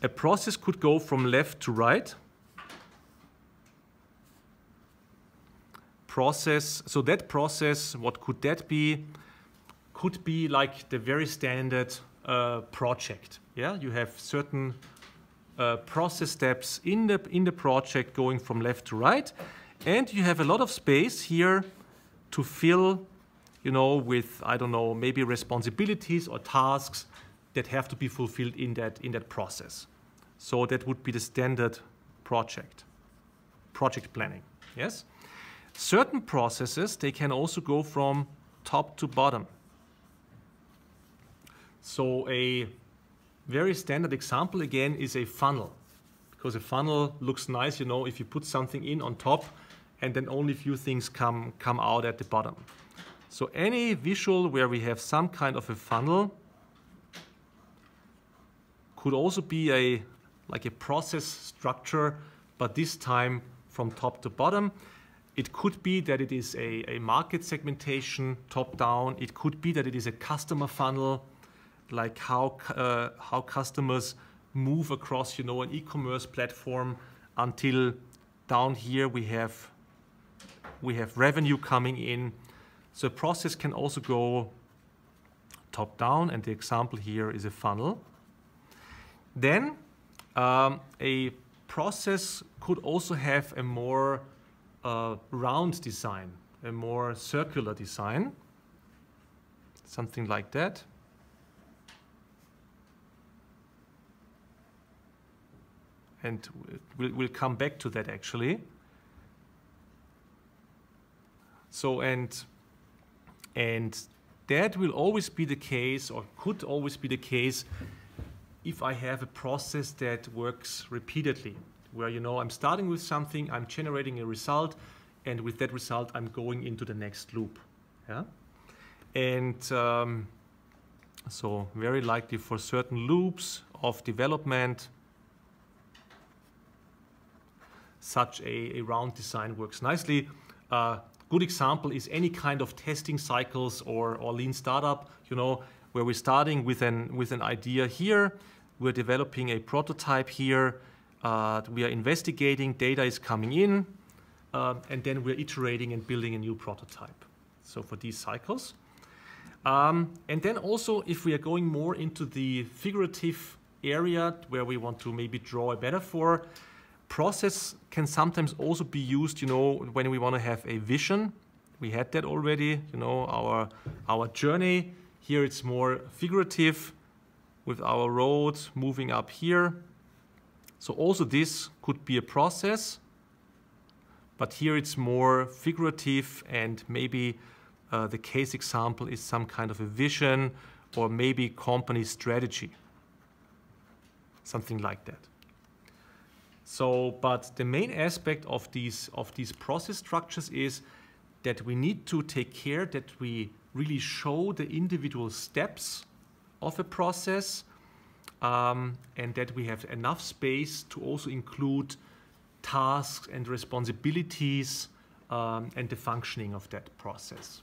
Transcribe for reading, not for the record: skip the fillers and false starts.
A process could go from left to right. So that process, what could that be? Could be like the very standard project. Yeah, you have certain process steps in the project going from left to right, and you have a lot of space here to fill, you know, with, I don't know, maybe responsibilities or tasks that have to be fulfilled in that process. So that would be the standard project planning. Yes. Certain processes, they can also go from top to bottom. So a very standard example again is a funnel, because a funnel looks nice, you know, if you put something in on top and then only a few things come out at the bottom. So any visual where we have some kind of a funnel could also be like a process structure, but this time from top to bottom. It could be that it is a market segmentation top down. It could be that it is a customer funnel, like how customers move across, you know, an e-commerce platform until down here we have revenue coming in. So a process can also go top down, and the example here is a funnel. Then a process could also have a more round design, a more circular design, something like that. And we'll come back to that actually. So and that will always be the case, or could always be the case, if I have a process that works repeatedly, where, you know, I'm starting with something, I'm generating a result, and with that result I'm going into the next loop. Yeah? And so very likely for certain loops of development, such a round design works nicely. Good example is any kind of testing cycles or lean startup, you know, where we're starting with an idea here, we're developing a prototype here, we are investigating, data is coming in, and then we're iterating and building a new prototype. So for these cycles. And then also, if we are going more into the figurative area where we want to maybe draw a metaphor, process can sometimes also be used, you know, when we want to have a vision. We had that already, you know, our journey. Here it's more figurative with our road moving up here. So also this could be a process, but here it's more figurative, and maybe the case example is some kind of a vision or maybe company strategy, something like that. So, but the main aspect of these process structures is that we need to take care that we really show the individual steps of a process, and that we have enough space to also include tasks and responsibilities and the functioning of that process.